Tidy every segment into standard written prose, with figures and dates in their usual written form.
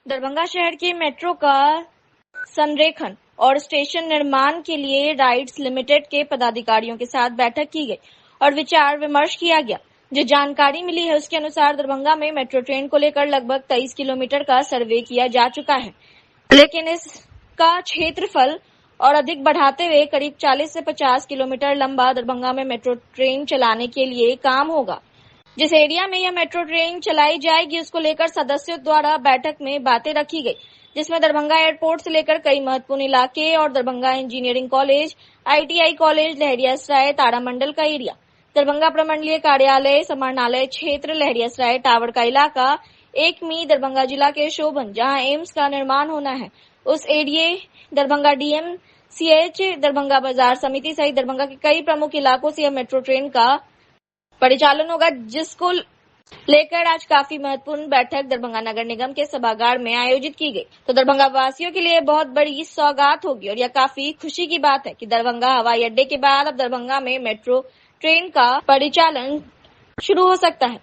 दरभंगा शहर के मेट्रो का संरेखण और स्टेशन निर्माण के लिए राइट्स लिमिटेड के पदाधिकारियों के साथ बैठक की गई और विचार विमर्श किया गया। जो जानकारी मिली है उसके अनुसार दरभंगा में मेट्रो ट्रेन को लेकर लगभग 23 किलोमीटर का सर्वे किया जा चुका है, लेकिन इसका क्षेत्रफल और अधिक बढ़ाते हुए करीब 40 से 50 किलोमीटर लंबा दरभंगा में मेट्रो ट्रेन चलाने के लिए काम होगा। जिस एरिया में यह मेट्रो ट्रेन चलाई जाएगी उसको लेकर सदस्यों द्वारा बैठक में बातें रखी गई, जिसमें दरभंगा एयरपोर्ट से लेकर कई महत्वपूर्ण इलाके और Darbhanga engineering college, ITI college, Laheriasarai, तारामंडल का एरिया, दरभंगा प्रमंडलीय कार्यालय, समाहरणालय क्षेत्र, लहरियासराय टावर का इलाका, एकमी, दरभंगा जिला के शोभन जहां एम्स का निर्माण होना है उस एरिया, दरभंगा DMCH, दरभंगा बाजार समिति सहित दरभंगा के कई प्रमुख इलाकों से यह मेट्रो ट्रेन का परिचालन होगा, जिसको लेकर आज काफी महत्वपूर्ण बैठक दरभंगा नगर निगम के सभागार में आयोजित की गई। तो दरभंगा वासियों के लिए बहुत बड़ी सौगात होगी और यह काफी खुशी की बात है कि दरभंगा हवाई अड्डे के बाद अब दरभंगा में मेट्रो ट्रेन का परिचालन शुरू हो सकता है,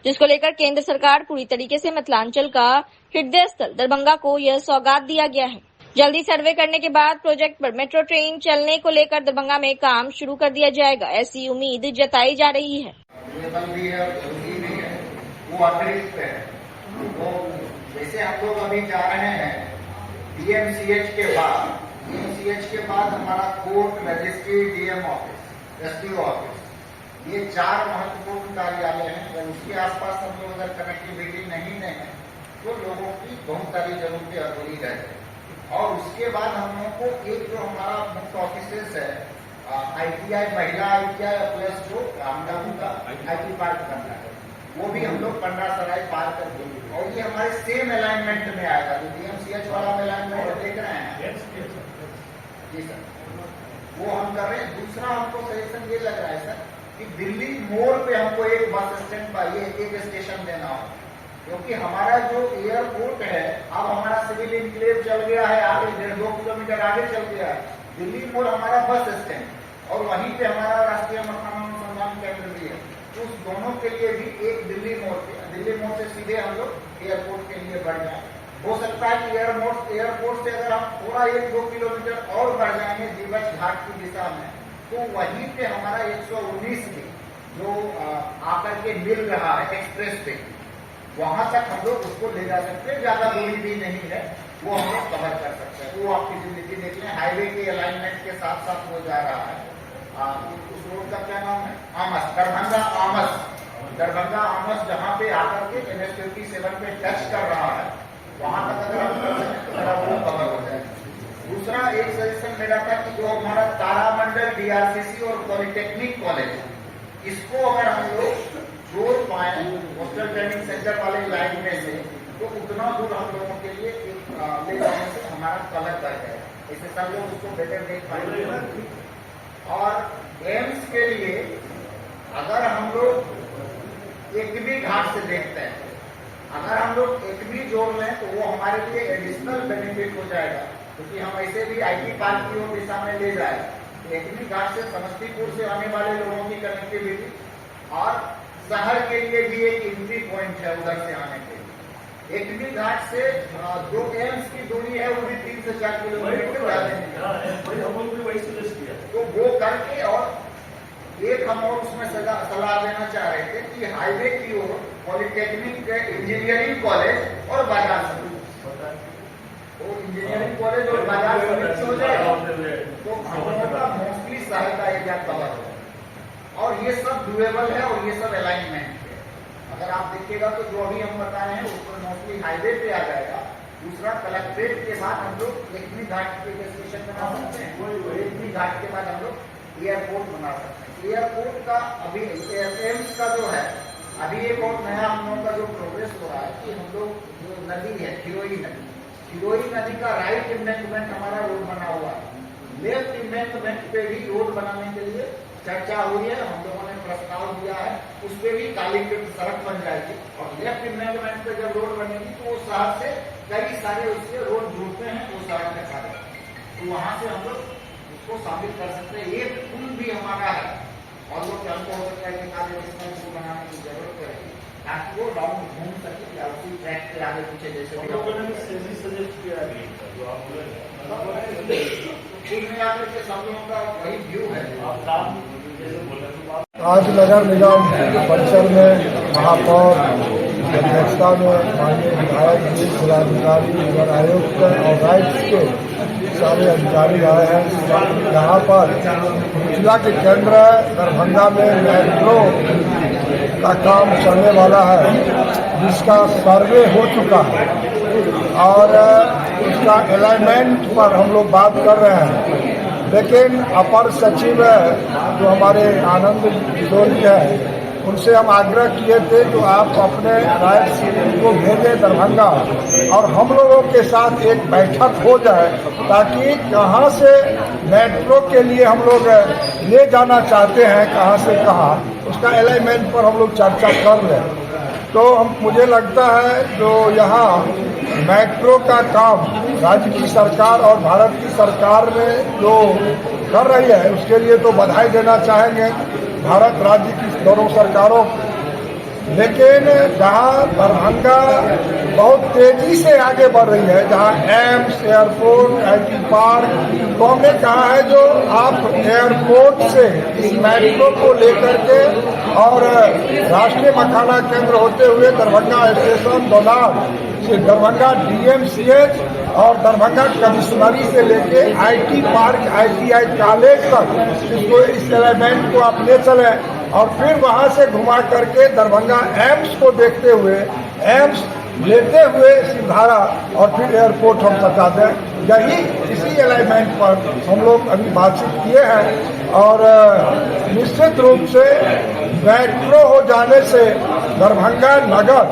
जिसको लेकर केंद्र सरकार पूरी तरीके से मिथिलांचल का हृदय स्थल दरभंगा को यह सौगात दिया गया है। जल्दी सर्वे करने के बाद प्रोजेक्ट पर मेट्रो ट्रेन चलने को लेकर दरभंगा में काम शुरू कर दिया जाएगा, ऐसी उम्मीद जताई जा रही है। भी है, जरूरी भी है, वो अतिरिक्त है। वो जैसे हम लोग अभी जा रहे हैं DMCH के बाद हमारा court, registry, DM office, SDO office, ये 4 महत्वपूर्ण कार्यालय हैं और उसके आसपास हम लोग अगर कनेक्टिविटी नहीं दें तो लोगों की बहुत सारी जरूरतें अधूरी रहती है। और उसके बाद हम लोगों को एक जो हमारा मुख्य ऑफिस है ITI महिला ITI प्लस जो रामदाऊ का IT पार्क करना है, वो भी हम लोग पंडासराय पार कर देंगे और ये हमारे सेम अलाइनमेंट में आएगा जो DMCH वाला अलाइनमेंट देख रहे हैं। जी सर, वो हम कर रहे हैं। दूसरा हमको सजेशन ये लग रहा है सर कि दिल्ली मोड़ पे हमको एक बस स्टैंड पर ये एक स्टेशन देना हो, क्योंकि हमारा जो एयरपोर्ट है अब हमारा सिविल इंक्लेव चल गया है, आगे 1.5-2 किलोमीटर आगे चल गया है। दिल्ली मोड़ हमारा बस स्टैंड और वहीं पे हमारा राष्ट्रीय मखाना अनुसंधान केंद्र भी है, तो उस दोनों के लिए भी एक दिल्ली मोड़ से सीधे हम लोग एयरपोर्ट के लिए बढ़ जाए। हो सकता है कि एयरपोर्ट से अगर हम थोड़ा 1-2 किलोमीटर और बढ़ जाएंगे दिवस घाट की दिशा में, तो वहीं पे हमारा 119 में जो आकर के मिल रहा है एक्सप्रेस पे, वहां तक हम लोग उसको ले जा सकते हैं। ज्यादा दूरी भी नहीं है, वो हम लोग कवर कर सकते हैं। वो आपकी जिंदगी देख लें, हाईवे के अलाइनमेंट के साथ साथ वो जा रहा है। उस रोड का क्या नाम है? आमस, दरभंगा आमस, जहां पे आकर के NH 57 पे टच कर रहा है, वहां तक अगर हम कर सकें तो मेरा वो कवर हो जाएगा। दूसरा एक सजेशन मेरा था कि जो हमारा तारामंडल DRCC और पॉलिटेक्निक कॉलेज, इसको अगर हम लोग जोड़ पाए होस्टल ट्रेनिंग सेंटर वाले लाइन में से, तो उतना दूर हम लोगों के लिए ले जाने से हमारा कलर बढ़ जाएगा, इससे सब लोग उसको बेटर देख पाएंगे। और एम्स के लिए अगर हम लोग एकमी घाट से देखते हैं, अगर हम लोग एकमी जोड़ लें तो वो हमारे लिए एडिशनल बेनिफिट हो जाएगा, क्योंकि हम ऐसे भी IT पार्क की ओर दिशा में ले जाए। एकमी घाट से समस्तीपुर से आने वाले लोगों की कनेक्टिविटी और शहर के लिए भी एक एंट्री पॉइंट है उधर से आने के लिए। एकमी घाट से जो एम्स की दूरी है वो भी 3 से 4 किलोमीटर तो वो करके, और एक हम और उसमें सलाह देना चाह रहे थे कि हाईवे की ओर पॉलिटेक्निक, इंजीनियरिंग कॉलेज और बाजार समिति, तो इंजीनियरिंग कॉलेज और बाजार समिति हो जाएगा तो हम लोगों का मोस्टली शहर का एरिया कवर होगा और ये सब डुएबल है और ये सब अलाइनमेंट है। अगर आप देखिएगा तो जो अभी हम बताए हैं उसको मोस्टली हाईवे पे आ जाएगा। दूसरा, कलेक्ट्रेट के बाद हम लोग एकमी घाट के स्टेशन बना सकते हैं, एकमी घाट के बाद हम लोग एयरपोर्ट बना सकते हैं। एयरपोर्ट का अभी एम्स का जो है, अभी एक और नया हम लोगों का जो प्रोग्रेस हो रहा है कि हम लोग जो नदी है खिरोई नदी का राइट इम्बैंकमेंट हमारा रोड बना हुआ है, लेफ्ट इम्बैंकमेंट पे भी रोड बनाने के लिए चर्चा हुई है, हम लोगों ने प्रस्ताव दिया है, उस पर भी कालीकृत सड़क बन जाएगी। और लेफ्ट इम्बैंकमेंट पे जब रोड बनेगी तो वो शहर से कई सारे उसके रोड जुड़ते हैं वो सड़क के साथ, तो वहां से हम लोग उसको शामिल कर सकते हैं। एक पुल भी हमारा है और वो हमको हो सकता है कि पुल बनाने की जरूरत पड़ेगी, आपको राउंड घूम सके या उसी ट्रैक पे आगे पीछे जैसे भी सजेस्ट किया मिलाकर के सब लोगों का वही व्यू है। आज नगर निगम परिसर में महापौर की अध्यक्षता में माननीय विधायक जी, जिलाधिकारी, नगर आयुक्त और राइट्स के सारे अधिकारी आए हैं। यहाँ पर जिला के केंद्र दरभंगा में मेट्रो का काम चलने वाला है, जिसका सर्वे हो चुका है और उसका अलाइनमेंट पर हम लोग बात कर रहे हैं। लेकिन अपर सचिव जो हमारे आनंद किशोर जी हैं, उनसे हम आग्रह किए थे जो आप अपने राइट्स को भेजें दरभंगा और हम लोगों के साथ एक बैठक हो जाए, ताकि कहाँ से मेट्रो के लिए हम लोग ले जाना चाहते हैं, कहाँ से कहाँ, उसका अलाइनमेंट पर हम लोग चर्चा कर लें। तो मुझे लगता है जो यहाँ मेट्रो का काम राज्य की सरकार और भारत की सरकार ने जो कर रही है, उसके लिए तो बधाई देना चाहेंगे भारत राज्य की दोनों सरकारों। लेकिन जहाँ दरभंगा बहुत तेजी से आगे बढ़ रही है, जहाँ एम्स, एयरपोर्ट, IT पार्क, तो हमने कहा है जो आप एयरपोर्ट से इस मेट्रो को लेकर के और राष्ट्रीय मखाना केंद्र होते हुए दरभंगा स्टेशन, दौलार से दरभंगा DMCH और दरभंगा कमिश्नरी से लेके IT पार्क, ITI कॉलेज तक इसको, इस एलिमेंट को आप ले चले और फिर वहां से घुमा करके दरभंगा एम्स को देखते हुए, एम्स लेते हुए सिधारा और फिर एयरपोर्ट हम बता दें। यही इसी अलाइनमेंट पर हम लोग अभी बातचीत किए हैं और निश्चित रूप से मेट्रो हो जाने से दरभंगा नगर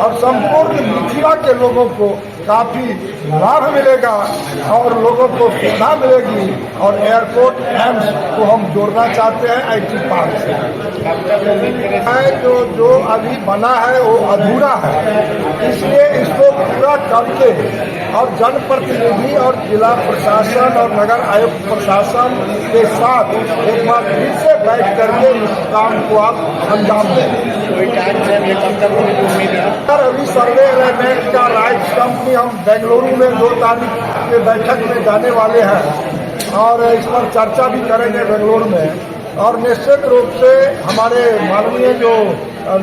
और संपूर्ण मिथिला के लोगों को काफी लाभ मिलेगा और लोगों को सुविधा मिलेगी और एयरपोर्ट एम्स को हम जोड़ना चाहते हैं IT पार्क से। जो अभी बना है वो अधूरा है, इसलिए इसको पूरा करके और जनप्रतिनिधि और जिला प्रशासन और नगर आयुक्त प्रशासन के साथ एक बार फिर से बैठ करके इस काम को आप अंजाम दें। अभी सर्वे एलिमेंट का राइट्स कंपनी हम बेंगलुरु में 2 तारीख के बैठक में जाने वाले हैं और इस पर चर्चा भी करेंगे बेंगलुरु में। और निश्चित रूप से हमारे माननीय जो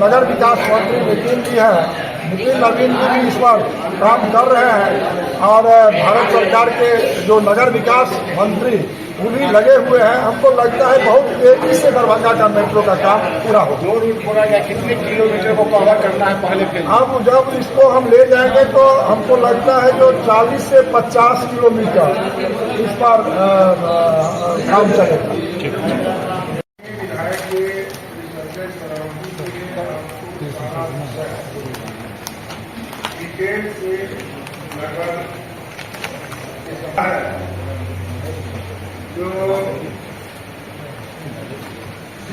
नगर विकास मंत्री नितिन जी हैं, नितिन नवीन जी भी इस पर काम कर रहे हैं और भारत सरकार के जो नगर विकास मंत्री वो भी लगे हुए हैं। हमको लगता है बहुत तेजी से दरभंगा का मेट्रो का काम पूरा हो। जो रूट पूरा या कितने किलोमीटर को कवर करना है पहले के? अब जब इसको हम ले जाएंगे तो हमको लगता है जो 40 से 50 किलोमीटर इस पर काम चलेगा। जो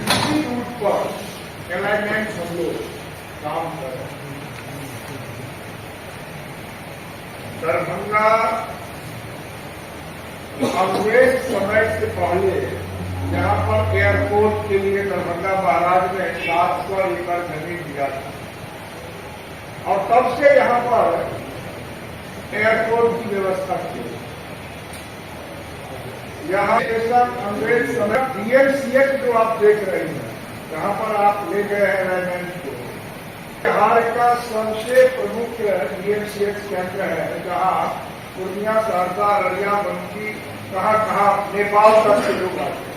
इसी रूट पर अलाइनमेंट हम लोग काम कर रहे हैं। दरभंगा अंग्रेज समय से पहले यहाँ पर एयरपोर्ट के लिए दरभंगा महाराज ने 700 एकड़ जमीन दिया था और तब से यहाँ पर एयरपोर्ट की व्यवस्था की। यहाँ स्टेशन अंग्रेज समय DMCH जो आप देख रहे हैं, जहाँ पर आप ले गए हैं अलाइनमेंट को, बिहार का सबसे प्रमुख DMCH केंद्र है, जहाँ पूर्णिया, सहरसा, अररिया, बंकी, कहाँ नेपाल तक से लोग आते हैं।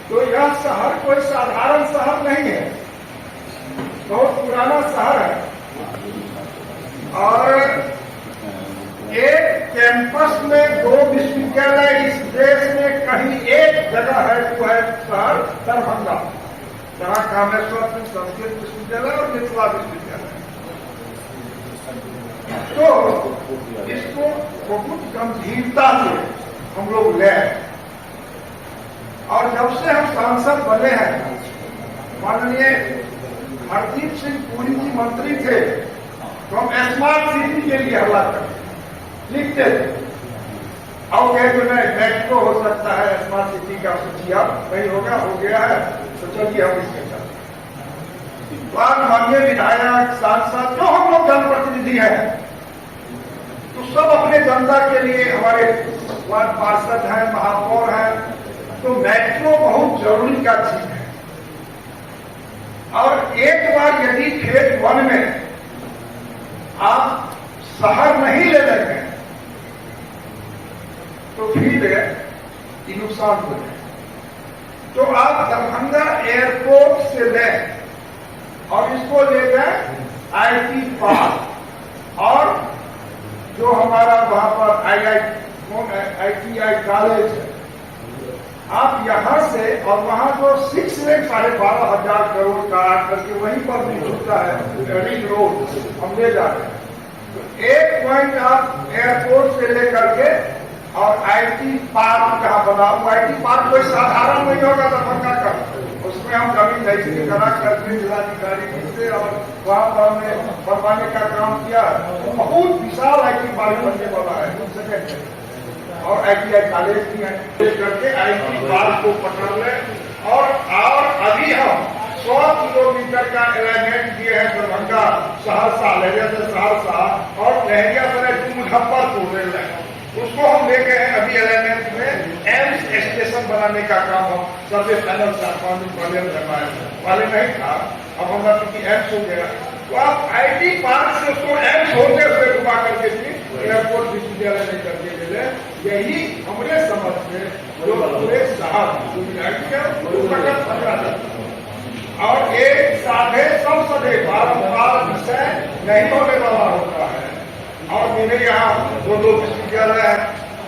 तो यह शहर कोई साधारण शहर नहीं है, बहुत पुराना शहर है और एक कैंपस में 2 विश्वविद्यालय इस देश में कहीं एक जगह है, जो है शहर दरभंगा, जहाँ कामेश्वर सिंह संस्कृत विश्वविद्यालय और मिथिला विश्वविद्यालय। तो इसको बहुत गंभीरता से हम लोग ले, और जब से हम सांसद बने हैं, माननीय हरदीप सिंह पुरी जी मंत्री थे, तो हम स्मार्ट सिटी के लिए हल्ला करते लिखते थे और कहते नहीं मेट्रो हो सकता है, स्मार्ट सिटी का सोचिए, नहीं होगा, हो गया है, तो चलिए हम इसके साथ। माननीय विधायक, सांसद, जो हम लोग जनप्रतिनिधि हैं, तो सब अपने जनता के लिए, हमारे वार्ड पार्षद हैं, महापौर हैं, तो मेट्रो बहुत जरूरी का चीज है। और एक बार यदि फेज 1 में आप शहर नहीं ले लेंगे तो फिर ये नुकसान हो जाए। तो आप दरभंगा एयरपोर्ट से लें और इसको ले गए आईटी पार्क, और जो हमारा वहां पर आईटीआई कॉलेज है, आप यहां से, और वहां जो 6 लेन 12,500 करोड़ का करके वहीं पर भी होता है रिंग रोड, हम ले जाते हैं। तो एक पॉइंट आप एयरपोर्ट से लेकर के और आईटी पार्क जहां बना हुआ, आईटी पार्क कोई साधारण नहीं होगा दरभंगा का, उसमें हम जमीन रजिस्ट्री करा करके जिलाधिकारी से और वहां पर हमने बनवाने का काम किया। बहुत विशाल आईटी पार्क बनने वाला है, और आईटीआई कॉलेज भी है। करके आईटी पार्क को पकड़ ले, और अभी हम 100 किलोमीटर का अलाइनमेंट किए हैं दरभंगा सहरसा, लहरिया से सहरसा और लहरिया से मुजफ्फरपुर रेल लाइन, उसको हम ले गए हैं अभी अलाइनमेंट में। एम्स स्टेशन बनाने का काम हम सर्वे पैनल वाले नहीं था, अब हमारा क्योंकि एम्स हो गया, तो आप आईटी पार्क से उसको एम्स होते हुए घुमा करके भी एयरपोर्ट विश्वविद्यालय नहीं करके मिले। यही हमारे समझ में जो पूरे साहब और एक साधे संसदे बारंबार विषय नहीं होने वाला होता है। और मेरे यहाँ 2 विश्वविद्यालय है,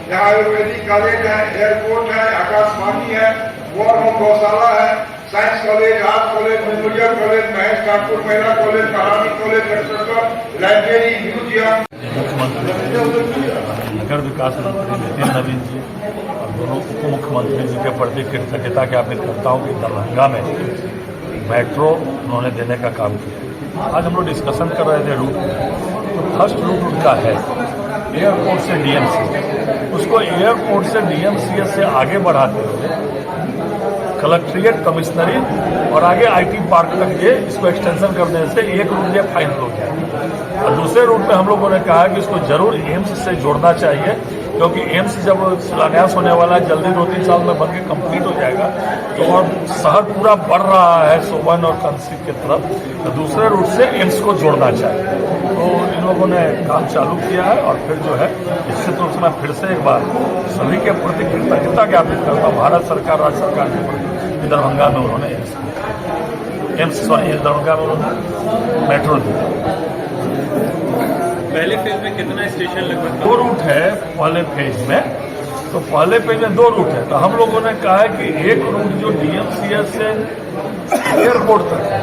यहाँ आयुर्वेदिक कॉलेज है, एयरपोर्ट है, आकाशवाणी है, वॉर होम गौशाला है, science college, art college, memorial college, Mahesh Thakur महिला कॉलेज, कहानी कॉलेज, लाइब्रेरी, म्यूजियम। नगर विकास मंत्री नितिन नवीन जी और दोनों उप मुख्यमंत्री जी के प्रति कृतज्ञता ज्ञापित करता हूँ कि दरभंगा में मेट्रो उन्होंने देने का काम किया। आज हम लोग डिस्कशन कर रहे थे रूट, फर्स्ट रूट उनका है एयरपोर्ट से डीएमसी, उसको एयरपोर्ट से डीएमसीएस से आगे बढ़ाते हुए कलेक्ट्रेट, कमिश्नरी और आगे आईटी पार्क तक ये इसको एक्सटेंशन करने से एक रूट ये फाइनल हो गया। और दूसरे रूट में हम लोगों ने कहा कि इसको जरूर एम्स से जोड़ना चाहिए, क्योंकि एम्स जब शिलान्यास होने वाला है जल्दी 2-3 साल में बनके कंप्लीट हो जाएगा, तो और शहर पूरा बढ़ रहा है सोबन और कंसी की तरफ, तो दूसरे रूट से एम्स को जोड़ना चाहिए। तो इन लोगों ने काम चालू किया है, और फिर जो है निश्चित रूप से मैं फिर से एक बार सभी के प्रति कृतज्ञता ज्ञापित करता हूँ भारत सरकार, राज्य सरकार के प्रति। दरभंगा में उन्होंने दरभंगा में उन्होंने मेट्रो दिया। पहले फेज में कितना स्टेशन लगभग? 2 रूट है पहले फेज में, तो पहले फेज में 2 रूट है। तो हम लोगों ने कहा है कि एक रूट जो डीएमसीएस से एयरपोर्ट तक है,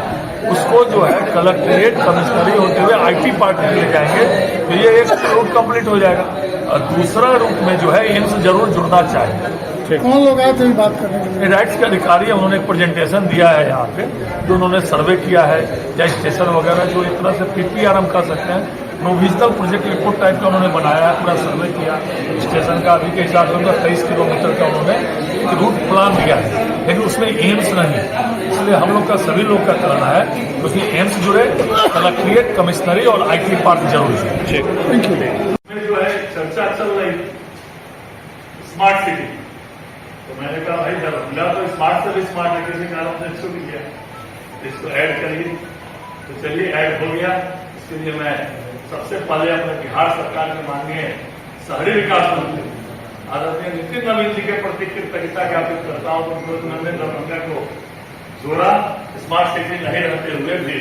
उसको जो है कलेक्ट्रेट, कमिश्नरी होते हुए आईटी पार्क में ले जाएंगे, तो ये एक रूट कंप्लीट हो जाएगा। और दूसरा रूट में जो है एम्स जरूर जुड़ना चाहिए। कौन लोग आए थे बात करने के लिए? राइट्स के अधिकारी हैं, उन्होंने एक प्रेजेंटेशन दिया है यहाँ पे, जो उन्होंने सर्वे किया है या स्टेशन वगैरह, जो एक तरह से पीपीआर हम कर सकते हैं, प्रोविजनल प्रोजेक्ट रिपोर्ट टाइप का उन्होंने बनाया है, पूरा सर्वे किया स्टेशन का। अभी के हिसाब से उनका 23 किलोमीटर का उन्होंने एक रूट प्लान दिया है, लेकिन उसमें एम्स नहीं, इसलिए हम लोग का सभी लोग का कहना है क्योंकि एम्स जुड़े, कलेक्ट्रेट, कमिश्नरी और आईटी पार्क जरूरी है। Thank you. जो है चर्चा चल रही स्मार्ट सिटी, तो मैंने कहा भाई दरभंगा तो स्मार्ट से भी स्मार्ट है, किसी कारण से शुरू किया, इसको ऐड करिए। तो चलिए ऐड हो गया। इसके लिए मैं सबसे पहले अपने बिहार सरकार के माननीय शहरी विकास मंत्री आदरणीय नितिन नवीन जी के प्रति कृतज्ञता ज्ञापित करता हूँ, क्योंकि उन्होंने दरभंगा को जोड़ा स्मार्ट सिटी नहीं रहते हुए भी।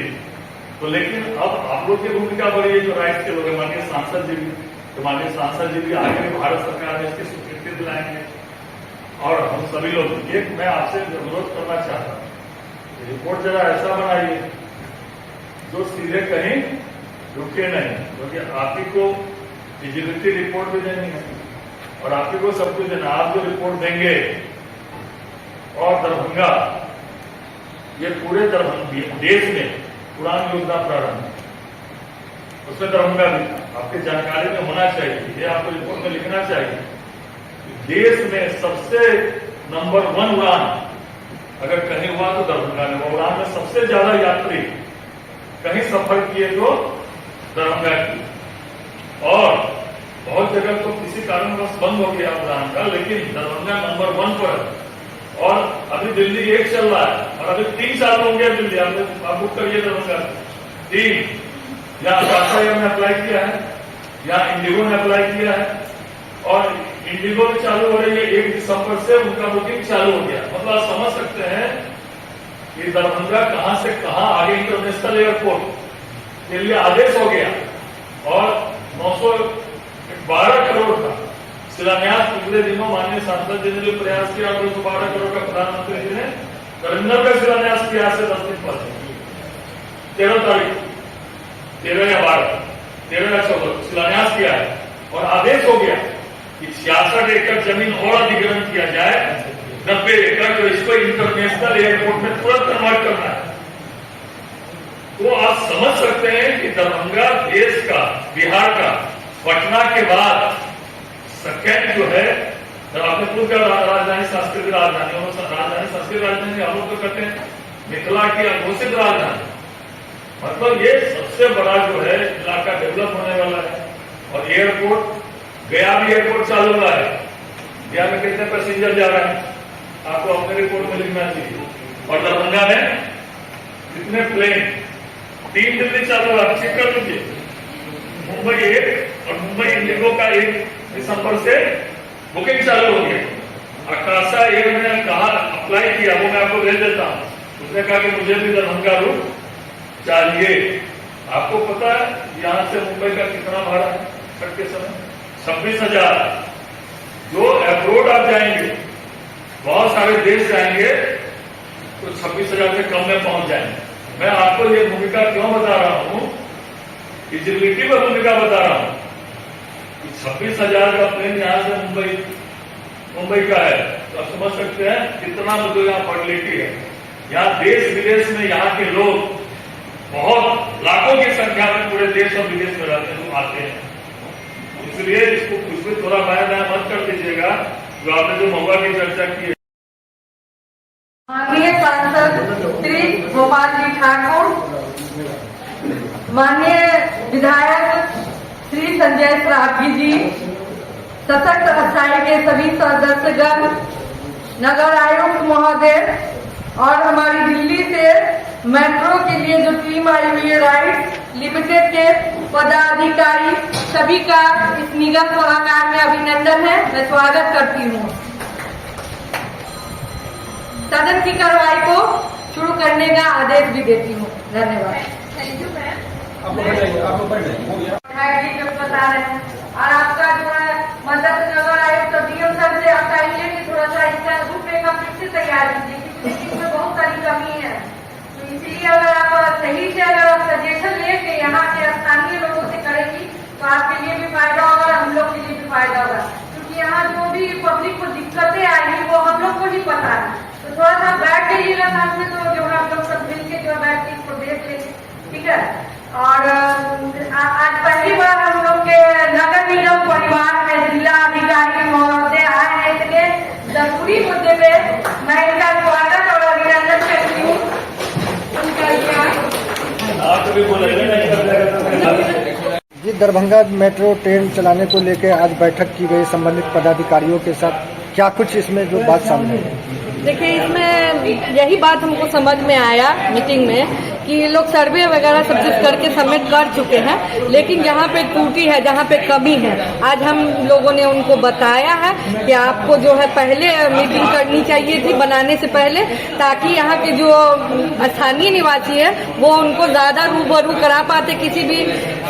तो लेकिन अब आप लोग की भूमिका बड़ी है, जो राइट के लोग माननीय सांसद जी भी, तो माननीय सांसद जी भी आगे भारत सरकार ने इसकी स्वीकृति दिलाएंगे, और हम सभी लोग। एक मैं आपसे अनुरोध करना चाहता हूँ, रिपोर्ट जरा ऐसा बनाइए जो सीधे कहीं रुके नहीं, क्योंकि आप ही को फिजिबिलिटी रिपोर्ट भी देनी है और आप ही को सब कुछ देना। आप जो रिपोर्ट देंगे और दरभंगा, ये पूरे देश में पुरानी योजना प्रारंभ, उसमें दरभंगा भी आपकी जानकारी में होना चाहिए। ये आपको रिपोर्ट में लिखना चाहिए, देश में सबसे नंबर 1 उड़ान अगर कहीं हुआ तो दरभंगा में, उड़ान में सबसे ज्यादा यात्री कहीं सफर किए तो दरभंगा की, और बहुत जगह तो किसी कारणवश बंद हो गया उड़ान का, लेकिन दरभंगा नंबर 1 पर है। और अभी दिल्ली 1 चल रहा है, और अभी 3 साल हो गया दिल्ली, आप बुक करिए दरभंगा 3। यहाँ आकाशा एयर ने अप्लाई किया है, यहाँ इंडिगो ने अप्लाई किया है, और इंडिगो चालू हो रही है 1 दिसंबर से, उनका बुकिंग चालू हो गया। मतलब आप समझ सकते हैं कि दरभंगा कहां से कहां आगे इंटरनेशनल एयरपोर्ट के लिए आदेश हो गया। और 912 करोड़ का शिलान्यास पिछले दिनों माननीय सांसद जी ने जो प्रयास किया, 212 करोड़ का प्रधानमंत्री जी ने करीमनगर का शिलान्यास किया से 10 दिन पहले, 13 तारीख, 13 या 13 या 14 शिलान्यास किया है, और आदेश हो गया कि 66 एकड़ जमीन और अधिग्रहण किया जाए, 90 एकड़, तो इसको इंटरनेशनल एयरपोर्ट में तुरंत कन्वर्ट करना है। तो आप समझ सकते हैं कि दरभंगा देश का, बिहार का पटना के बाद सेकेंड जो है, आपने पूछ का राजधानी, सांस्कृतिक राजधानी, राजधानी संस्कृत राजधानी हम लोग तो कहते हैं, मिथिला की अघोषित राजधानी। मतलब ये सबसे बड़ा जो है इलाका डेवलप होने वाला है। और एयरपोर्ट, गया भी एयरपोर्ट चालू हुआ है, गया में कितने पैसेंजर जा रहे हैं आपको अपने रिपोर्ट में लिखना चाहिए। और दरभंगा में कितने प्लेन, 3 दिल्ली चालू हुआ, चेक कर लीजिए। मुंबई 1 और मुंबई इंडिगो का 1 दिसंबर से बुकिंग चालू हो गया। आकाशा एयर ने कहा अप्लाई किया, वो मैं आपको भेज देता हूं। उसने कहा कि मुझे भी दरभंगा रूट चाहिए। आपको पता है यहां से मुंबई का कितना भाड़ा है करते समय? 26,000। जो अब्रोड आप जाएंगे, बहुत सारे देश जाएंगे, तो 26,000 से कम में पहुंच जाएंगे। मैं आपको ये भूमिका क्यों बता रहा हूं, इजिबिलिटी पर भूमिका बता रहा हूं। 26,000 का प्लेन यहां से मुंबई का है, तो आप समझ सकते हैं कितना मतलब यहाँ फर्टिलिटी है। यहाँ देश विदेश में यहाँ के लोग बहुत लाखों की संख्या में पूरे देश और विदेश में रहते हैं, आते हैं। इसलिए इसको कुछ भी थोड़ा बाया दाया मत कर दीजिएगा, जो आपने जो महुआ की चर्चा की है। माननीय सांसद श्री गोपाल जी ठाकुर, माननीय विधायक श्री संजय सरावगी जी, सशक्त अस्थाई के सभी सदस्यगण, नगर आयुक्त महोदय, और हमारी दिल्ली से मेट्रो के लिए जो टीम आई हुई है राइट्स लिमिटेड के पदाधिकारी, सभी का इस निगम सभागार में अभिनंदन है। मैं स्वागत करती हूँ। सदन की कार्रवाई को शुरू करने का आदेश भी देती हूँ। धन्यवाद। Thank you ma'am. बता रहे हैं, और आपका जो है मदद नगर आयुक्त डीएम सर से आप चाहिए कि थोड़ा सा इसका रूपरेखा फिर से तैयार कीजिए, क्योंकि इसमें बहुत सारी कमी है। तो इसीलिए अगर आप सही से अगर आप सजेशन लेके यहाँ के स्थानीय लोगों से करेंगी तो आपके लिए भी फायदा होगा, हम लोग के लिए भी फायदा होगा। क्योंकि यहाँ जो भी पब्लिक को दिक्कतें आएंगी वो हम लोग को ही पता है। तो थोड़ा सा बैठ जाइएगा साथ में, तो जो है आप लोग सब मिलकर जो बैठ के इसको देख लेंगे, ठीक है। और आज पहली बार हम लोग के नगर निगम परिवार में जिला अधिकारी महोदय आए हैं, इसलिए जरूरी मुद्दे पे मैं इनका स्वागत और अभिनंदन करती हूँ। जी, दरभंगा मेट्रो ट्रेन चलाने को लेकर आज बैठक की गई संबंधित पदाधिकारियों के साथ, क्या कुछ इसमें जो बात सामने आई? देखिए, इसमें यही बात हमको समझ में आया मीटिंग में कि ये लोग सर्वे वगैरह सब कुछ करके सबमिट कर चुके हैं, लेकिन जहाँ पे त्रुटि है, जहाँ पे कमी है, आज हम लोगों ने उनको बताया है कि आपको जो है पहले मीटिंग करनी चाहिए थी बनाने से पहले, ताकि यहाँ के जो स्थानीय निवासी है वो उनको ज्यादा रूबरू करा पाते किसी भी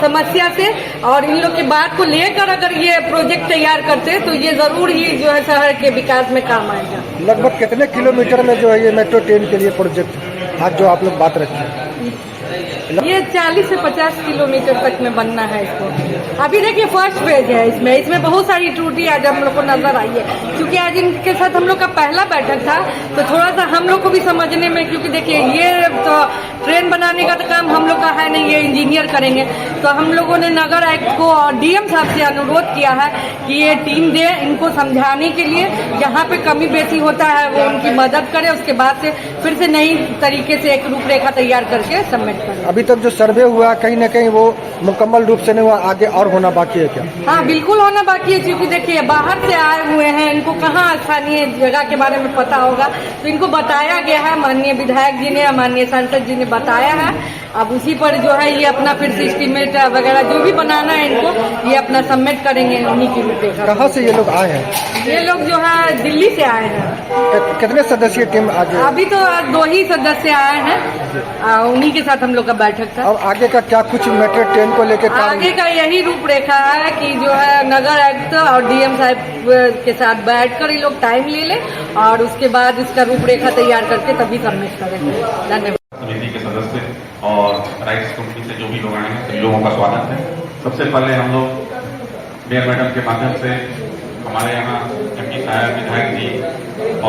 समस्या से। और इन लोग की बात को लेकर अगर ये प्रोजेक्ट तैयार करते तो ये जरूर ही जो है शहर के विकास में काम आएगा। लगभग कितने किलोमीटर में जो है ये मेट्रो ट्रेन के लिए प्रोजेक्ट आज जो आप लोग बात रखे हैं? ये 40 से 50 किलोमीटर तक में बनना है इसको। अभी देखिए फर्स्ट फेज है, इसमें बहुत सारी त्रुटि आज हम लोग को नजर आई है, क्योंकि आज इनके साथ हम लोग का पहला बैठक था, तो थोड़ा सा हम लोग को भी समझने में, क्योंकि देखिए ये तो ट्रेन बनाने का तो काम हम लोग का है नहीं, ये इंजीनियर करेंगे, तो हम लोगों ने नगर आयुक्त को और डीएम साहब से अनुरोध किया है कि ये टीम दे इनको समझाने के लिए, जहाँ पे कमी बेसी होता है वो उनकी मदद करे, उसके बाद से फिर से नई तरीके से एक रूपरेखा तैयार करके सबमिट करें। अभी तक जो सर्वे हुआ कहीं न कहीं वो मुकम्मल रूप से नहीं हुआ, आगे और होना बाकी है क्या? हाँ बिल्कुल होना बाकी है, क्योंकि देखिए बाहर से आए हुए हैं, इनको कहाँ स्थानीय जगह के बारे में पता होगा, तो इनको बताया गया है, माननीय विधायक जी ने, माननीय सांसद जी ने बताया है। अब उसी पर जो है ये अपना फिर से एस्टीमेट वगैरह जो भी बनाना है इनको ये अपना सबमिट करेंगे उन्हीं की रूपरेखा। कहाँ से ये लोग आए हैं? ये लोग जो है दिल्ली से आए हैं। कितने सदस्यीय टीम आज? अभी तो 2 ही सदस्य आए हैं, उन्हीं के साथ हम लोग का बैठक था। अब आगे का क्या कुछ मेट्रो ट्रेन को लेकर आगे का यही रूपरेखा है कि जो है नगर आयुक्त और डीएम साहब के साथ बैठकर ये लोग टाइम ले ले और उसके बाद इसका रूपरेखा तैयार करके तभी सबमिट करेंगे। धन्यवाद। समिति के सदस्य और राइट्स कंपनी से जो भी लोग आए हैं सभी लोगों का स्वागत है। सबसे पहले हम लोग मेयर मैडम के माध्यम से हमारे यहाँ एमपी साहब, विधायक जी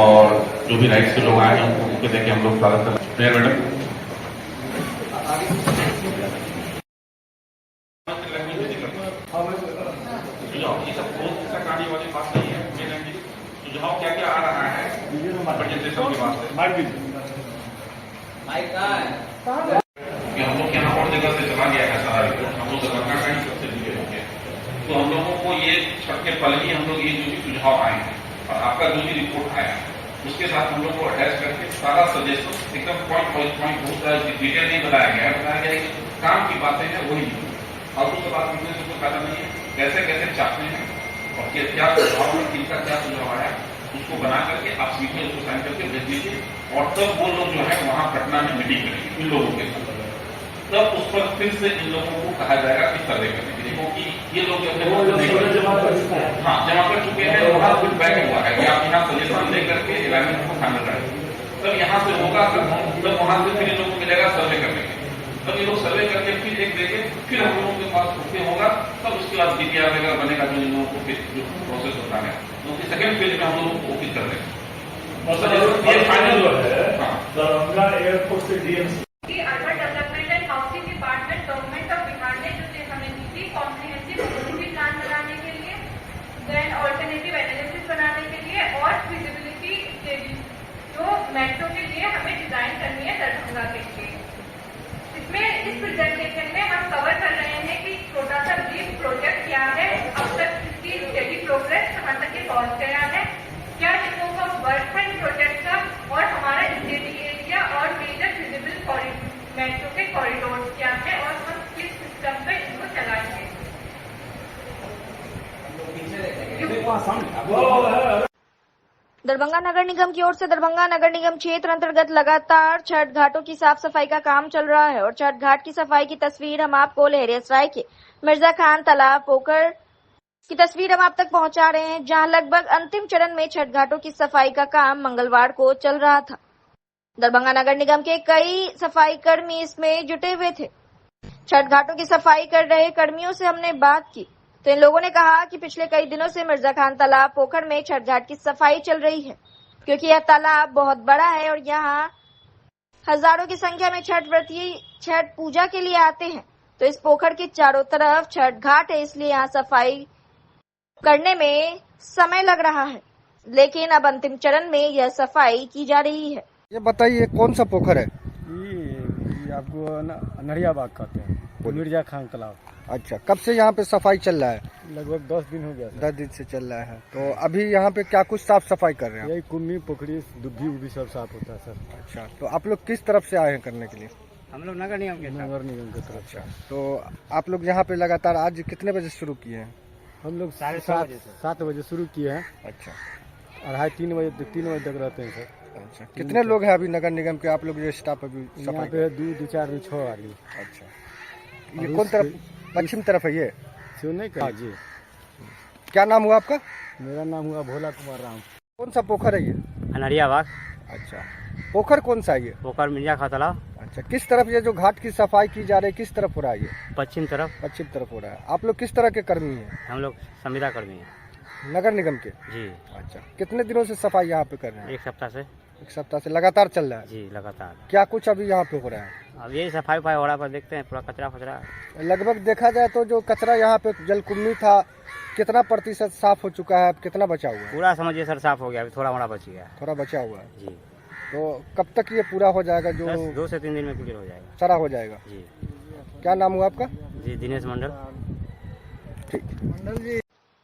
और जो भी राइट्स के लोग आए हैं उनको उनके देके हम लोग स्वागत करते हैं। मेयर मैडम ये सब बहुत गाड़ी वाली बात नहीं है। सुझाव क्या क्या आ रहा है प्रेजेंटेशन के बाद हम लोग यहाँ और जगह से चला गया है सारा रिपोर्ट, हम लोग दरभंगा का ही सबसे जुड़े होंगे, तो हम लोगों को ये छठ के पल ही हम लोग ये जो भी सुझाव आए हैं और आपका जो भी रिपोर्ट आया उसके साथ हम लोग को अटैच करके सारा सजेशन एकदम पॉइंट बाई पॉइंट बहुत सारा डिटेल नहीं बताया गया है, काम की बातें हैं वही फालतू से बात करने से कोई फायदा नहीं है। कैसे कैसे चाहते हैं और क्या सुझाव है, किनका क्या सुझाव आया उसको बना करके आप सीधे उसको साइन करके भेज दीजिए और तब वो लोग जो है वहां पटना में मीटिंग करेंगे इन लोगों के साथ, तब उस पर फिर से इन लोगों को कहा जाएगा कि सर्वे करने के लिए, क्योंकि ये लोग हाँ जमा कर चुके हैं, वहां फिर बैक हुआ है कि आप यहाँ सजेशन दे करके अलाइनमेंट को फाइनल करें, तब यहाँ से होगा तब वहां से फिर इन लोगों को मिलेगा सर्वे करने के लिए, तब ये लोग सर्वे करके फिर एक देंगे, फिर हम लोगों के पास ओके होगा, तब उसके बाद डीपीआर वगैरह बनेगा जो इन लोगों को फिर जो प्रोसेस होता है क्योंकि सेकेंड फेज में हम लोगों को ओके कर देंगे। ये फाइनल जो है दरभंगा एयरपोर्ट से DMC urban development and housing department government of Bihar ने जो हमें दी थी कॉम्प्रिहेंसिव मोबिलिटी प्लान बनाने के लिए, देन ऑल्टरनेटिव एनालिसिस बनाने के लिए और फिजिबिलिटी स्टडी जो मेट्रो के लिए हमें डिजाइन करनी है दरभंगा के लिए। इसमें इस प्रेजेंटेशन में हम कवर कर रहे हैं कि छोटा सा ब्रीफ प्रोजेक्ट क्या है, अब तक इसकी स्टडी प्रोग्रेस कहाँ तक पहुंच गया है, क्या स्कोप ऑफ वर्क है प्रोजेक्ट का और हमारा स्टडी एरिया और मेजर फिजिबल मेट्रो के कॉरिडोर क्या है और हम किस सिस्टम पे इनको चलाएंगे। दरभंगा नगर निगम की ओर से दरभंगा नगर निगम क्षेत्र अंतर्गत लगातार छठ घाटों की साफ सफाई का काम चल रहा है और छठ घाट की सफाई की तस्वीर हम आपको लहरियासराय के मिर्जा खान तालाब पोखर की तस्वीर हम आप तक पहुंचा रहे हैं, जहां लगभग अंतिम चरण में छठ घाटों की सफाई का काम मंगलवार को चल रहा था। दरभंगा नगर निगम के कई सफाई कर्मी इसमें जुटे हुए थे। छठ घाटों की सफाई कर रहे कर्मियों से हमने बात की तो इन लोगों ने कहा कि पिछले कई दिनों से मिर्जा खान तालाब पोखर में छठ घाट की सफाई चल रही है, क्योंकि यह तालाब बहुत बड़ा है और यहाँ हजारों की संख्या में छठ व्रती छठ पूजा के लिए आते हैं। तो इस पोखर के चारों तरफ छठ घाट है, इसलिए यहाँ सफाई करने में समय लग रहा है, लेकिन अब अंतिम चरण में यह सफाई की जा रही है। ये बताइए कौन सा पोखर है? ये आपको नरियाबाग कहते हैं, मिर्जा खान तालाब। अच्छा, कब से यहाँ पे सफाई चल रहा है? लगभग 10 दिन हो गया। 10 दिन से चल रहा है। तो अभी यहाँ पे क्या कुछ साफ सफाई कर रहे हैं? यही कुम्मी पोखरी दुब्बी उब्बी सब साफ होता है सर। अच्छा, तो आप लोग किस तरफ से आए हैं करने के लिए? हम लोग नगर निगम के तरफ। अच्छा, तो आप लोग यहाँ पे लगातार आज कितने बजे शुरू किए हैं? हम लोग 7:30 बजे शुरू किए हैं। अच्छा, 2:30 बजे तक रहते हैं सर। अच्छा, कितने लोग हैं अभी नगर निगम के आप लोग ये स्टाफ अभी सफाई पे? 2, 4, 6 आदमी। अच्छा, ये कौन तरफ? पश्चिम तरफ है ये? नहीं कहा जी। क्या नाम हुआ आपका? मेरा नाम हुआ भोला कुमार राम। कौन सा पोखर है ये? नरियाबाग। अच्छा, पोखर कौन सा है ये? पोखर मिर्जा खान तालाब। अच्छा, किस तरफ ये जो घाट की सफाई की जा रही है किस तरफ हो रहा है ये? पश्चिम तरफ। पश्चिम तरफ हो रहा है। आप लोग किस तरह के कर्मी हैं? हम लोग संविदा कर्मी हैं। नगर निगम के? जी। अच्छा, कितने दिनों से सफाई यहाँ पे कर रहे हैं? 1 सप्ताह से। 1 सप्ताह से लगातार चल रहा है? जी, लगातार। क्या कुछ अभी यहाँ पे हो रहा है? अब यही सफाई वफाई हो रहा पर देखते हैं पूरा कचरा फचरा। लगभग देखा जाए तो जो कचरा यहाँ पे जलकुंभी था कितना प्रतिशत साफ हो चुका है, अब कितना बचा हुआ है? पूरा समझिए सर साफ हो गया, अभी थोड़ा मोड़ा बच गया। थोड़ा बचा हुआ है जी। तो कब तक ये पूरा हो जाएगा? जो 2 से 3 दिन में क्लियर हो जाएगा, सारा हो जाएगा जी। क्या नाम हुआ आपका? जी दिनेश मंडल।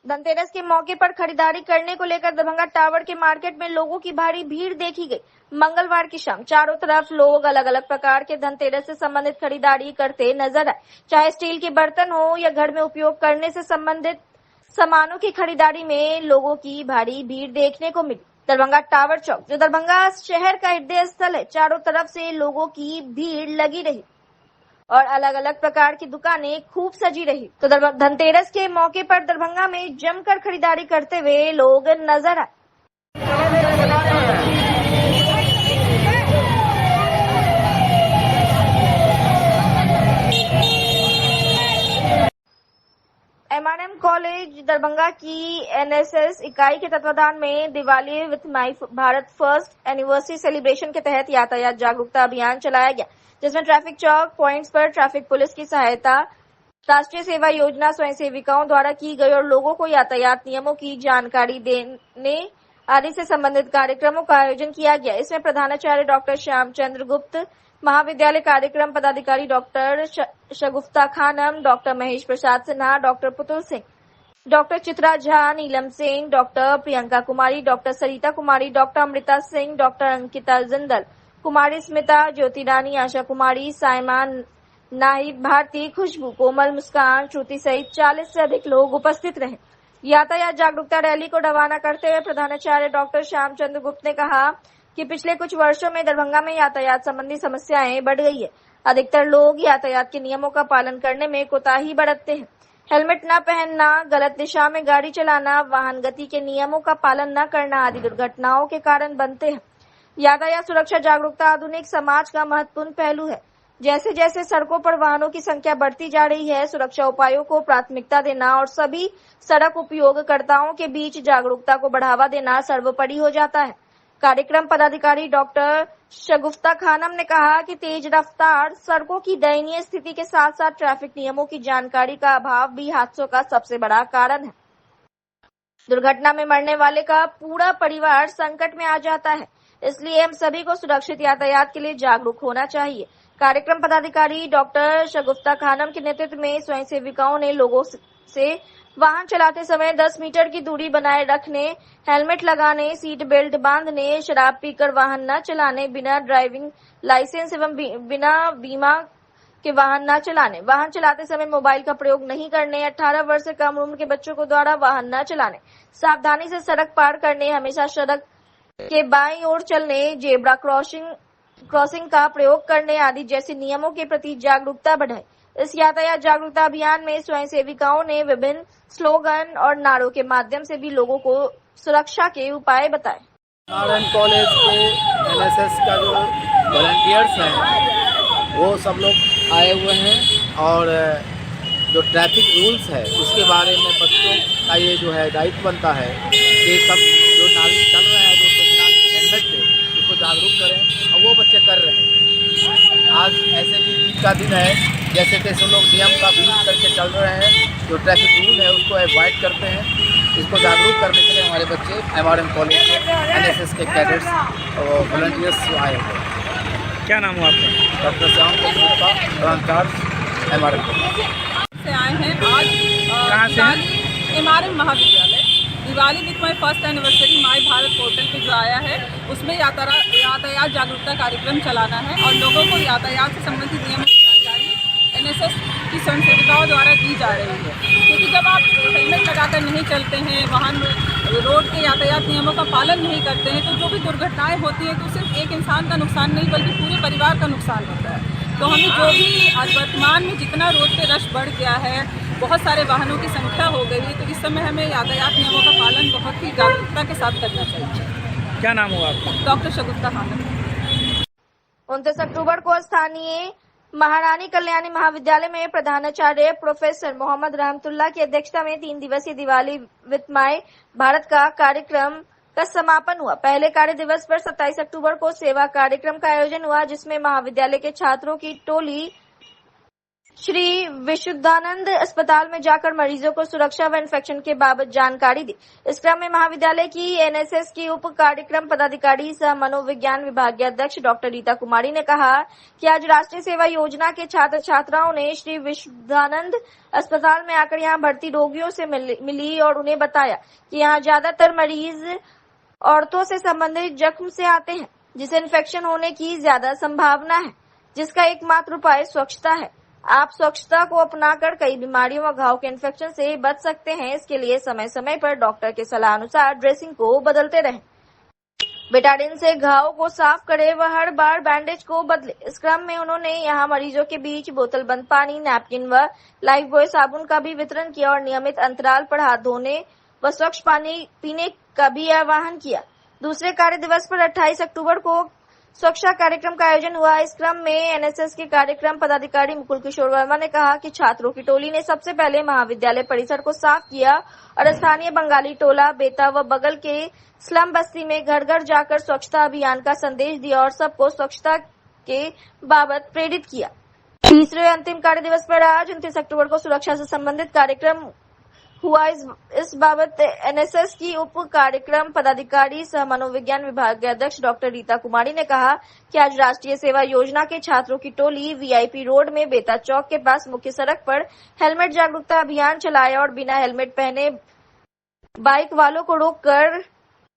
धनतेरस के मौके पर खरीदारी करने को लेकर दरभंगा टावर के मार्केट में लोगों की भारी भीड़ देखी गई। मंगलवार की शाम चारों तरफ लोग अलग अलग प्रकार के धनतेरस से संबंधित खरीदारी करते नजर आए। चाहे स्टील के बर्तन हो या घर में उपयोग करने से संबंधित सामानों की खरीदारी में लोगों की भारी भीड़ देखने को मिली। दरभंगा टावर चौक, जो दरभंगा शहर का हृदय स्थल है, चारों तरफ से लोगों की भीड़ लगी रही और अलग अलग प्रकार की दुकानें खूब सजी रही। तो धनतेरस के मौके पर दरभंगा में जमकर खरीदारी करते हुए लोग नजर आए। एमआरएम कॉलेज दरभंगा की एनएसएस इकाई के तत्वाधान में Diwali with my Bharat first anniversary celebration के तहत यातायात जागरूकता अभियान चलाया गया, जिसमें ट्रैफिक चौक पॉइंट्स पर ट्रैफिक पुलिस की सहायता राष्ट्रीय सेवा योजना स्वयं सेविकाओं द्वारा की गई और लोगों को यातायात नियमों की जानकारी देने आदि से संबंधित कार्यक्रमों का आयोजन किया गया। इसमें प्रधानाचार्य डॉक्टर श्यामचंद्र गुप्त, महाविद्यालय कार्यक्रम पदाधिकारी डॉक्टर शगुफ्ता Khanam, doctor Mahesh Prasad Sinha, doctor Putul Singh, doctor Chitra Jha, नीलम Singh, doctor Priyanka Kumari, doctor Sarita Kumari, doctor Amrita Singh, doctor Ankita Jindal, कुमारी स्मिता, ज्योति रानी, आशा कुमारी, साइमा, नाहिद भारती, खुशबू, कोमल, मुस्कान, श्रुति सहित 40 से अधिक लोग उपस्थित रहे। यातायात जागरूकता रैली को रवाना करते हुए प्रधानाचार्य डॉक्टर श्यामचंद्र गुप्त ने कहा कि पिछले कुछ वर्षों में दरभंगा में यातायात संबंधी समस्याएं बढ़ गई है। अधिकतर लोग यातायात के नियमों का पालन करने में कोताही बरतते हैं। हेलमेट न पहनना, गलत दिशा में गाड़ी चलाना, वाहन गति के नियमों का पालन न करना आदि दुर्घटनाओं के कारण बनते हैं। यातायात सुरक्षा जागरूकता आधुनिक समाज का महत्वपूर्ण पहलू है। जैसे जैसे सड़कों पर वाहनों की संख्या बढ़ती जा रही है, सुरक्षा उपायों को प्राथमिकता देना और सभी सड़क उपयोगकर्ताओं के बीच जागरूकता को बढ़ावा देना सर्वोपरि हो जाता है। कार्यक्रम पदाधिकारी डॉक्टर शगुफ्ता खानम ने कहा कि तेज रफ्तार, सड़कों की दयनीय स्थिति के साथ साथ ट्रैफिक नियमों की जानकारी का अभाव भी हादसों का सबसे बड़ा कारण है। दुर्घटना में मरने वाले का पूरा परिवार संकट में आ जाता है, इसलिए हम सभी को सुरक्षित यातायात के लिए जागरूक होना चाहिए। कार्यक्रम पदाधिकारी डॉक्टर शगुफ्ता खानम के नेतृत्व में स्वयं सेविकाओं ने लोगों से वाहन चलाते समय 10 मीटर की दूरी बनाए रखने, हेलमेट लगाने, सीट बेल्ट बांधने, शराब पीकर वाहन न चलाने, बिना ड्राइविंग लाइसेंस एवं बिना बीमा के वाहन न चलाने, वाहन चलाते समय मोबाइल का प्रयोग नहीं करने, 18 वर्ष से कम उम्र के बच्चों को द्वारा वाहन न चलाने, सावधानी से सड़क पार करने, हमेशा सड़क के बाईं ओर चलने, जेब्रा क्रॉसिंग का प्रयोग करने आदि जैसे नियमों के प्रति जागरूकता बढ़ाए। इस यातायात जागरूकता अभियान में स्वयं सेविकाओं ने विभिन्न स्लोगन और नारों के माध्यम से भी लोगों को सुरक्षा के उपाय बताए। एमआरएम कॉलेज के एनएसएस का जो वॉलंटियर्स हैं वो सब लोग आए हुए हैं और जो ट्रैफिक रूल्स है उसके बारे में बच्चों का ये जो है दायित्व बनता है कि सब जो नागरिक चल रहे हैं रोड पर बिना हेलमेट के उसको जागरूक करें, और वो बच्चे कर रहे हैं। आज ऐसे भी ईद का दिन है, जैसे तैसे लोग नियम का विरोध करके चल रहे हैं, जो ट्रैफिक रूल है उसको अवॉइड करते हैं। इसको जागरूक करने के लिए हमारे बच्चे एमआरएम कॉलेज के एनएसएस के कैडेट्स और वॉलंटियर्स आए हुए हैं। क्या नाम हुआ आपका? Doctor Shyamchandra Gupta, branch MRM college से आए हैं। आज कहाँ से? एमआरएम महाविद्यालय Diwali with my first anniversary my Bharat portal पे जो आया है उसमें यातायात जागरूकता कार्यक्रम चलाना है और लोगों को यातायात से संबंधित नियमों की जानकारी एनएसएस की स्वयं सेविकाओं द्वारा दी जा रही है। क्योंकि जब आप हेलमेट लगाकर नहीं चलते हैं, वाहन रोड के यातायात नियमों का पालन नहीं करते हैं, तो जो भी दुर्घटनाएं होती हैं तो सिर्फ एक इंसान का नुकसान नहीं बल्कि पूरे परिवार का नुकसान होता है। तो हमें जो भी आज वर्तमान में जितना रोड पे रश बढ़ गया है, बहुत सारे वाहनों की संख्या हो गई है, तो इस समय हमें यातायात नियमों का पालन बहुत ही जागरूकता के साथ करना चाहिए। क्या नाम हुआ आपका? डॉक्टर शगुफ्ता खानम। 29 अक्टूबर को स्थानीय महारानी कल्याणी महाविद्यालय में प्रधानाचार्य प्रोफेसर मोहम्मद रहमतुल्लाह की अध्यक्षता में 3 दिवसीय दिवाली विथ माई भारत का कार्यक्रम का समापन हुआ। पहले कार्य दिवस पर 27 अक्टूबर को सेवा कार्यक्रम का आयोजन हुआ, जिसमें महाविद्यालय के छात्रों की टोली श्री विशुद्धानंद अस्पताल में जाकर मरीजों को सुरक्षा व इन्फेक्शन के बाबत जानकारी दी। इस क्रम में महाविद्यालय की एनएसएस की उप कार्यक्रम पदाधिकारी सह मनोविज्ञान विभागाध्यक्ष डॉक्टर रीता कुमारी ने कहा कि आज राष्ट्रीय सेवा योजना के छात्र छात्राओं ने श्री विशुद्धानंद अस्पताल में आकर यहां भर्ती रोगियों से मिली और उन्हें बताया कि यहां ज्यादातर मरीज औरतों से संबंधित जख्म से आते हैं, जिसे इन्फेक्शन होने की ज्यादा संभावना है, जिसका एकमात्र उपाय स्वच्छता है। आप स्वच्छता को अपनाकर कई बीमारियों व घाव के इन्फेक्शन से बच सकते हैं। इसके लिए समय समय पर डॉक्टर के सलाह अनुसार ड्रेसिंग को बदलते रहें। बेटाडिन से घाव को साफ करें व हर बार बैंडेज को बदले। इस क्रम में उन्होंने यहां मरीजों के बीच बोतल बंद पानी, नैपकिन व लाइफ बॉय साबुन का भी वितरण किया और नियमित अंतराल पर हाथ धोने व स्वच्छ पानी पीने का भी आह्वान किया। दूसरे कार्य दिवस पर 28 अक्टूबर को स्वच्छता कार्यक्रम का आयोजन हुआ। इस क्रम में एनएसएस के कार्यक्रम पदाधिकारी मुकुल किशोर वर्मा ने कहा कि छात्रों की टोली ने सबसे पहले महाविद्यालय परिसर को साफ किया और स्थानीय बंगाली टोला, बेता व बगल के स्लम बस्ती में घर घर जाकर स्वच्छता अभियान का संदेश दिया और सबको स्वच्छता के बाबत प्रेरित किया। तीसरे अंतिम कार्य दिवस पर आज 29 अक्टूबर को सुरक्षा से संबंधित कार्यक्रम हुआ। इस बाबत एनएसएस की उप कार्यक्रम पदाधिकारी सह मनोविज्ञान विभागाध्यक्ष डॉक्टर रीता कुमारी ने कहा कि आज राष्ट्रीय सेवा योजना के छात्रों की टोली वीआईपी रोड में बेता चौक के पास मुख्य सड़क पर हेलमेट जागरूकता अभियान चलाया और बिना हेलमेट पहने बाइक वालों को रोककर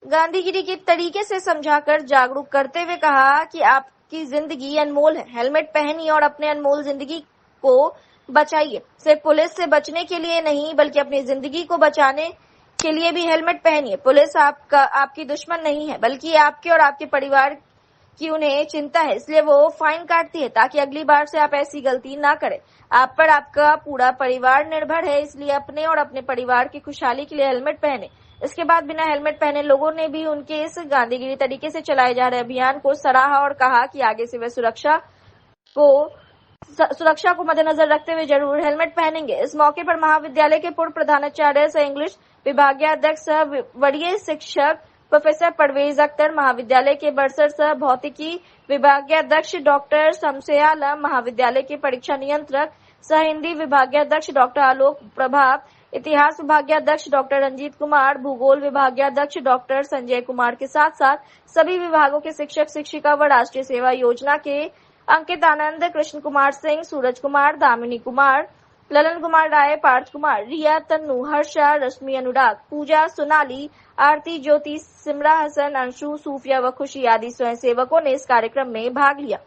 गांधीगिरी के तरीके से समझाकर जागरूक करते हुए कहा कि आपकी जिंदगी अनमोल है, हेलमेट पहनिए और अपने अनमोल जिंदगी को बचाइए। सिर्फ पुलिस से बचने के लिए नहीं बल्कि अपनी जिंदगी को बचाने के लिए भी हेलमेट पहनिए। पुलिस आपकी दुश्मन नहीं है, बल्कि आपके और आपके परिवार की उन्हें चिंता है, इसलिए वो फाइन काटती है ताकि अगली बार से आप ऐसी गलती ना करें। आप पर आपका पूरा परिवार निर्भर है, इसलिए अपने और अपने परिवार की खुशहाली के लिए हेलमेट पहने। इसके बाद बिना हेलमेट पहने लोगों ने भी उनके इस गांधीगिरी तरीके से चलाए जा रहे अभियान को सराहा और कहा कि आगे से वे सुरक्षा को मद्देनजर रखते हुए जरूर हेलमेट पहनेंगे। इस मौके पर महाविद्यालय के पूर्व प्रधानाचार्य सह इंग्लिश विभागाध्यक्ष सह वरीय शिक्षक प्रोफेसर परवेज अख्तर, महाविद्यालय के बरसर सह भौतिकी विभागाध्यक्ष डॉक्टर शमसे आलम, महाविद्यालय के परीक्षा नियंत्रक सह हिंदी विभागाध्यक्ष डॉक्टर आलोक प्रभात, इतिहास विभागाध्यक्ष डॉक्टर रंजीत कुमार, भूगोल विभागाध्यक्ष डॉक्टर संजय कुमार के साथ साथ सभी विभागों के शिक्षक शिक्षिका व राष्ट्रीय सेवा योजना के अंकित आनंद, कृष्ण कुमार सिंह, सूरज कुमार, दामिनी कुमार, ललन कुमार राय, पार्थ कुमार, रिया, तन्नू, हर्षा, रश्मि, अनुराग, पूजा, सोनाली, आरती, ज्योति, सिमरा हसन, अंशु, सूफिया व खुशी आदि स्वयंसेवकों ने इस कार्यक्रम में भाग लिया।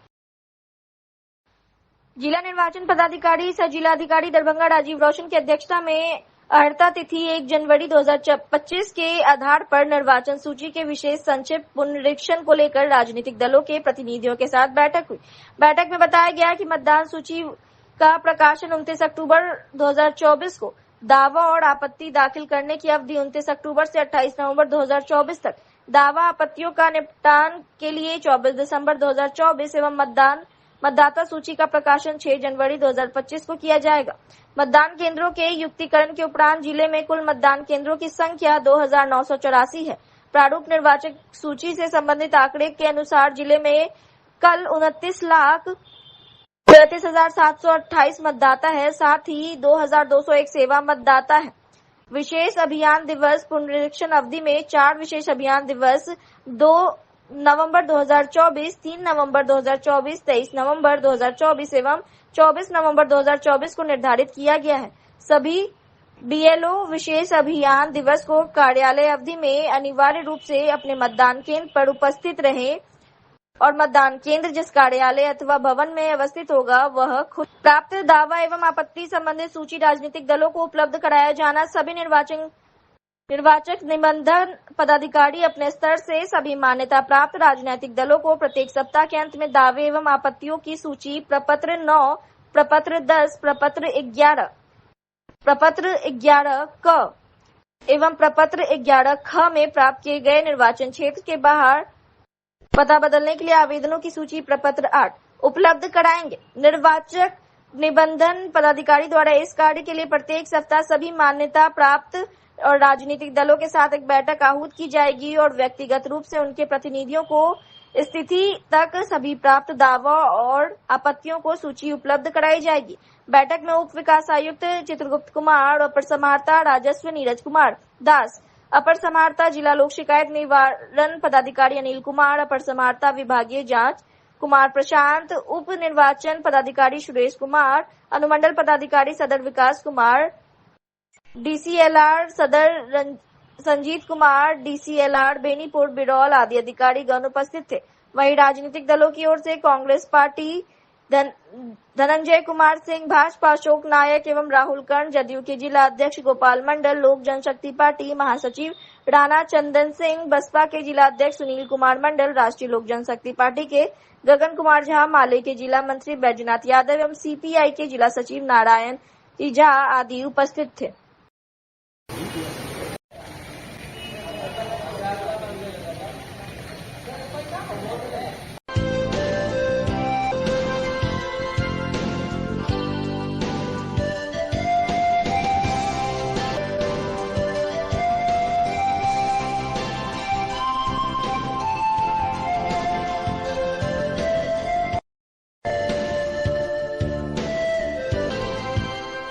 जिला निर्वाचन पदाधिकारी सह जिलाधिकारी दरभंगा राजीव रोशन की अध्यक्षता में अर्हता तिथि 1 जनवरी 2025 के आधार पर निर्वाचन सूची के विशेष संक्षिप्त पुनरीक्षण को लेकर राजनीतिक दलों के प्रतिनिधियों के साथ बैठक हुई। बैठक में बताया गया कि मतदान सूची का प्रकाशन 29 अक्टूबर 2024 को, दावा और आपत्ति दाखिल करने की अवधि 29 अक्टूबर से 28 नवंबर 2024 तक, दावा आपत्तियों का निपटान के लिए 24 दिसंबर 2024 एवं मतदाता सूची का प्रकाशन 6 जनवरी 2025 को किया जाएगा। मतदान केंद्रों के युक्तिकरण के उपरांत जिले में कुल मतदान केंद्रों की संख्या 2984 है। प्रारूप निर्वाचक सूची से संबंधित आंकड़े के अनुसार जिले में कल 29,33,728 मतदाता है, साथ ही 2,201 सेवा मतदाता है। विशेष अभियान दिवस पुनरीक्षण अवधि में 4 विशेष अभियान दिवस 2 नवंबर 2024, 3 नवंबर 2024, 23 नवंबर 2024 एवं 24 नवंबर 2024 को निर्धारित किया गया है। सभी बीएलओ विशेष अभियान दिवस को कार्यालय अवधि में अनिवार्य रूप से अपने मतदान केंद्र पर उपस्थित रहें और मतदान केंद्र जिस कार्यालय अथवा भवन में अवस्थित होगा वह खुद प्राप्त दावा एवं आपत्ति संबंधित सूची राजनीतिक दलों को उपलब्ध कराया जाना। सभी निर्वाचक निबंधन पदाधिकारी अपने स्तर से सभी मान्यता प्राप्त राजनीतिक दलों को प्रत्येक सप्ताह के अंत में दावे एवं आपत्तियों की सूची प्रपत्र 9, प्रपत्र 10, प्रपत्र 11, प्रपत्र 11 क एवं प्रपत्र 11 ख में प्राप्त किए गए निर्वाचन क्षेत्र के बाहर पता बदलने के लिए आवेदनों की सूची प्रपत्र 8 उपलब्ध कराएंगे। निर्वाचक निबंधन पदाधिकारी द्वारा इस कार्य के लिए प्रत्येक सप्ताह सभी मान्यता प्राप्त और राजनीतिक दलों के साथ एक बैठक आहूत की जाएगी और व्यक्तिगत रूप से उनके प्रतिनिधियों को स्थिति तक सभी प्राप्त दावा और आपत्तियों को सूची उपलब्ध कराई जाएगी। बैठक में उप विकास आयुक्त चित्रगुप्त कुमार, अपर समाहर्ता राजस्व नीरज कुमार दास, अपर समाहर्ता जिला लोक शिकायत निवारण पदाधिकारी अनिल कुमार, अपर समाहर्ता विभागीय जांच कुमार प्रशांत, उप निर्वाचन पदाधिकारी सुरेश कुमार, अनुमंडल पदाधिकारी सदर विकास कुमार, डीसीएलआर सदर संजीत कुमार, डीसीएलआर बेनीपुर बिरौल आदि अधिकारी गण उपस्थित थे। वहीं राजनीतिक दलों की ओर से कांग्रेस पार्टी धनंजय कुमार सिंह, भाजपा अशोक नायक एवं राहुल कर्ण, जदयू के जिला अध्यक्ष गोपाल मंडल, लोक जनशक्ति पार्टी महासचिव राणा चंदन सिंह, बसपा के जिला अध्यक्ष सुनील कुमार मंडल, राष्ट्रीय लोक जनशक्ति पार्टी के गगन कुमार झा, माले के जिला मंत्री बैजनाथ यादव एवं सीपीआई के जिला सचिव नारायण झा आदि उपस्थित थे।